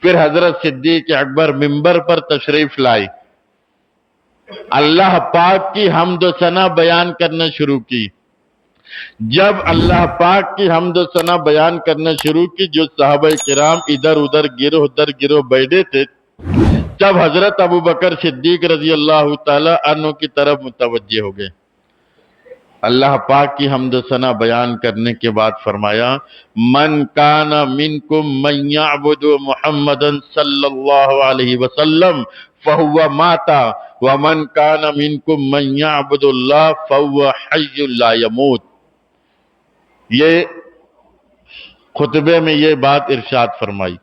پھر حضرت صدیق اکبر منبر پر تشریف لائے، اللہ پاک کی حمد و ثنا بیان کرنا شروع کی۔ جب اللہ پاک کی حمد و ثنا بیان کرنا شروع کی، جو صحابہ کرام ادھر ادھر گروہ در گروہ بیٹھے تھے، تب حضرت ابوبکر صدیق رضی اللہ تعالی عنہ کی طرف متوجہ ہو گئے۔ اللہ پاک کی حمد و ثنا بیان کرنے کے بعد فرمایا، من کان منکم من یعبد محمدا صلی اللہ علیہ وسلم فہو ماتا ومن کان منکم من یعبد اللہ فہو حی لا یموت۔ یہ خطبے میں یہ بات ارشاد فرمائی،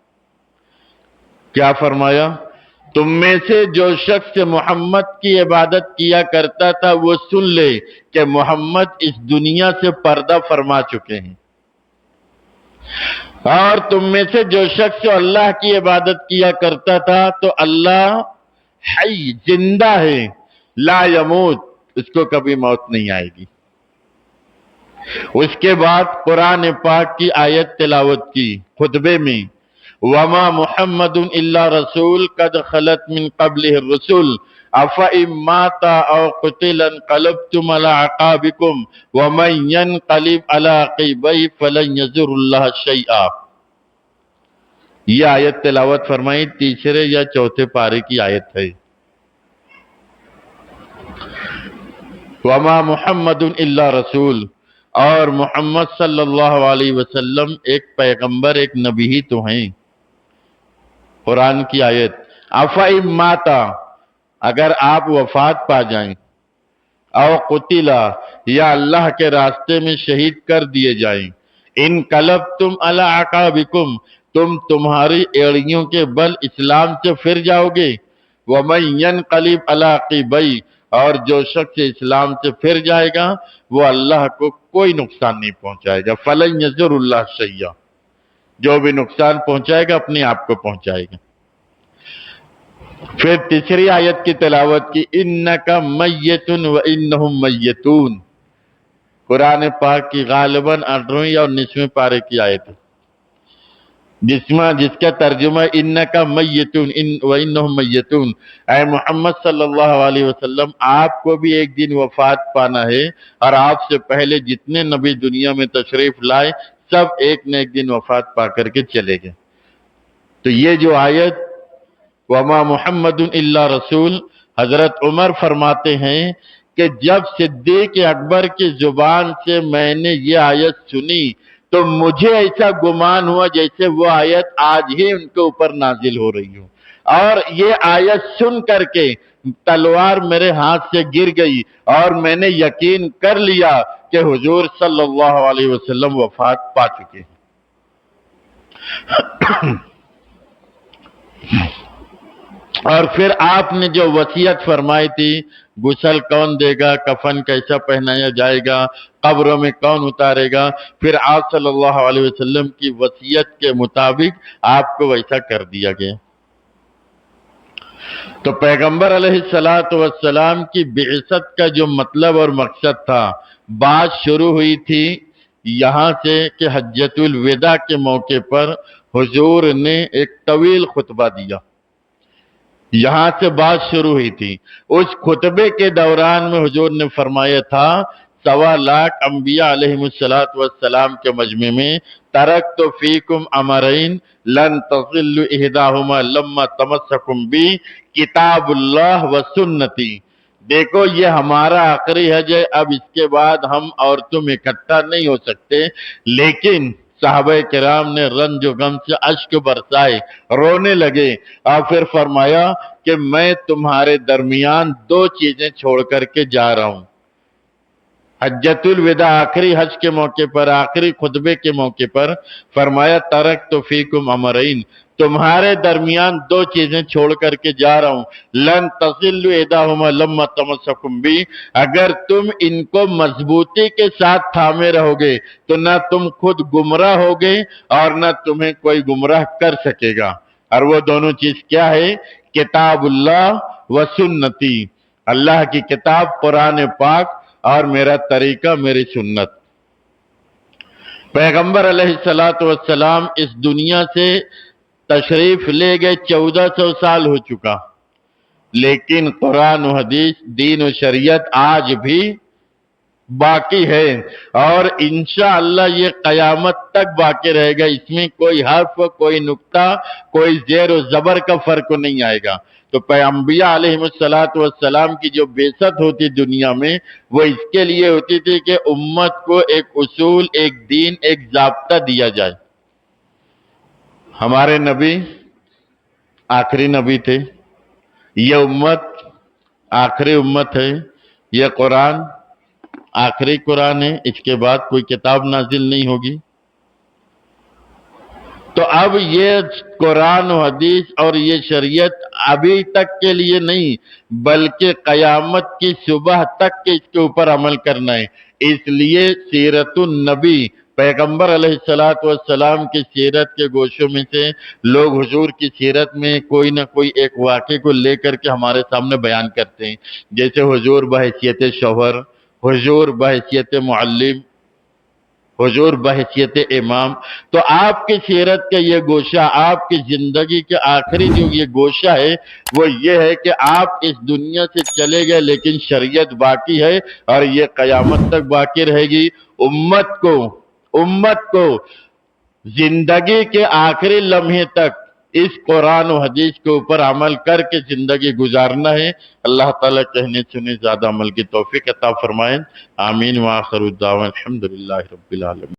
کیا فرمایا؟ تم میں سے جو شخص محمد کی عبادت کیا کرتا تھا وہ سن لے کہ محمد اس دنیا سے پردہ فرما چکے ہیں، اور تم میں سے جو شخص اللہ کی عبادت کیا کرتا تھا تو اللہ حی زندہ ہے، لا یموت، اس کو کبھی موت نہیں آئے گی۔ اس کے بعد قرآن پاک کی آیت تلاوت کی خطبے میں، وما محمد الا رسول قد خلت من قبلہ الرسل افئن مات او قتل انقلبتم على اعقابکم ومن ينقلب على عقبیہ فلن یضر اللہ شیئا۔ یہ آیت تلاوت فرمائی، تیسرے یا چوتھے پارے کی آیت ہے۔ وما محمد الا رسول، اور محمد صلی اللہ علیہ وسلم ایک پیغمبر، ایک نبی ہی تو ہیں۔ قرآن کی آیت، افئن ماتا، اگر آپ وفات پا جائیں، او قتلا، یا اللہ کے راستے میں شہید کر دیے جائیں، انقلبتم علی اعقابکم، تم تمہاری ایڑیوں کے بل اسلام سے پھر جاؤ گے، ومن ینقلب علی عقبیہ، اور جو شخص اسلام سے پھر جائے گا وہ اللہ کو کوئی نقصان نہیں پہنچائے گا، فلن یضر اللہ شیئا، جو بھی نقصان پہنچائے گا اپنے آپ کو پہنچائے گا۔ پھر تیسری آیت کی تلاوت کی، انک میت وانہم میتون، قرآن پاک کی غالباً 18ویں یا 19ویں پارے کی آیت ہے، جس کا ترجمہ انک میتون وانہم میتون، اے محمد صلی اللہ علیہ وسلم، آپ کو بھی ایک دن وفات پانا ہے، اور آپ سے پہلے جتنے نبی دنیا میں تشریف لائے سب ایک نہ ایک دن وفات پا کر کے چلے گئے۔ تو یہ جو آیت وما محمد الا رسول، حضرت عمر فرماتے ہیں کہ جب صدیق اکبر کی زبان سے میں نے یہ آیت سنی تو مجھے ایسا گمان ہوا جیسے وہ آیت آج ہی ان کے اوپر نازل ہو رہی ہو، اور یہ آیت سن کر کے تلوار میرے ہاتھ سے گر گئی، اور میں نے یقین کر لیا کہ حضور صلی اللہ علیہ وسلم وفات پا چکے ہیں۔ اور پھر آپ نے جو وصیت فرمائی تھی، غسل کون دے گا، کفن کیسا پہنایا جائے گا، قبروں میں کون اتارے گا، پھر آپ صلی اللہ علیہ وسلم کی وصیت کے مطابق آپ کو ویسا کر دیا گیا۔ تو پیغمبر علیہ السلام کی بعثت کا جو مطلب اور مقصد تھا، بات شروع ہوئی تھی یہاں سے کہ حجۃ الوداع کے موقع پر حضور نے ایک طویل خطبہ دیا، یہاں سے بات شروع ہوئی تھی۔ اس خطبے کے دوران میں حضور نے فرمایا تھا، 1.25 لاکھ انبیاء علیہم السلام کے مجمع میں، ترکت فیکم امرین لن تضلوا احداہما لما تمسکم بی کتاب اللہ و سنتی۔ دیکھو یہ ہمارا آخری حج ہے، اب اس کے بعد ہم اور تم اکٹھا نہیں ہو سکتے، لیکن صحابہ کرام نے رنج و غم سے اشک برسائے، رونے لگے، اور پھر فرمایا کہ میں تمہارے درمیان 2 چیزیں چھوڑ کر کے جا رہا ہوں۔ حجۃ الوداع آخری حج کے موقع پر، آخری خطبے کے موقع پر فرمایا، ترکت فیکم امرین، تمہارے درمیان 2 چیزیں چھوڑ کر کے جا رہا ہوں، لن تصلوا احداہما لما تمسکم بی، اگر تم ان کو مضبوطی کے ساتھ تھامے رہو گے تو نہ تم خود گمراہ ہوگے اور نہ تمہیں کوئی گمراہ کر سکے گا۔ اور وہ دونوں چیز کیا ہے؟ کتاب اللہ و سنتی، اللہ کی کتاب قرآن پاک اور میرا طریقہ، میری سنت۔ پیغمبر علیہ السلام اس دنیا سے تشریف لے گئے 1400 سال ہو چکا، لیکن قرآن و حدیث، دین و شریعت آج بھی باقی ہے، اور انشاءاللہ یہ قیامت تک باقی رہے گا۔ اس میں کوئی حرف، کوئی نقطہ، کوئی زیر و زبر کا فرق نہیں آئے گا۔ تو انبیاء علیہ السلام کی جو بعثت ہوتی دنیا میں، وہ اس کے لیے ہوتی تھی کہ امت کو ایک اصول، ایک دین، ایک ضابطہ دیا جائے۔ ہمارے نبی آخری نبی تھے، یہ امت آخری امت ہے، یہ قرآن آخری قرآن ہے، اس کے بعد کوئی کتاب نازل نہیں ہوگی۔ تو اب یہ قرآن و حدیث اور یہ شریعت ابھی تک کے لیے نہیں، بلکہ قیامت کی صبح تک کے اس کے اوپر عمل کرنا ہے۔ اس لیے سیرت النبی، پیغمبر علیہ السلام کی سیرت کے گوشوں میں سے لوگ حضور کی سیرت میں کوئی نہ کوئی ایک واقعے کو لے کر کے ہمارے سامنے بیان کرتے ہیں، جیسے حضور بحیثیت شوہر، حضور بحیثیت معلم، حضور بحیثیت امام۔ تو آپ کی سیرت کا یہ گوشہ، آپ کی زندگی کے آخری جو یہ گوشہ ہے، وہ یہ ہے کہ آپ اس دنیا سے چلے گئے لیکن شریعت باقی ہے، اور یہ قیامت تک باقی رہے گی۔ امت کو زندگی کے آخری لمحے تک اس قرآن و حدیث کے اوپر عمل کر کے زندگی گزارنا ہے۔ اللہ تعالیٰ کہنے سنے زیادہ عمل کی توفیق عطا فرمائیں۔ آمین وآخر الدعوان الحمدللہ رب العالمین۔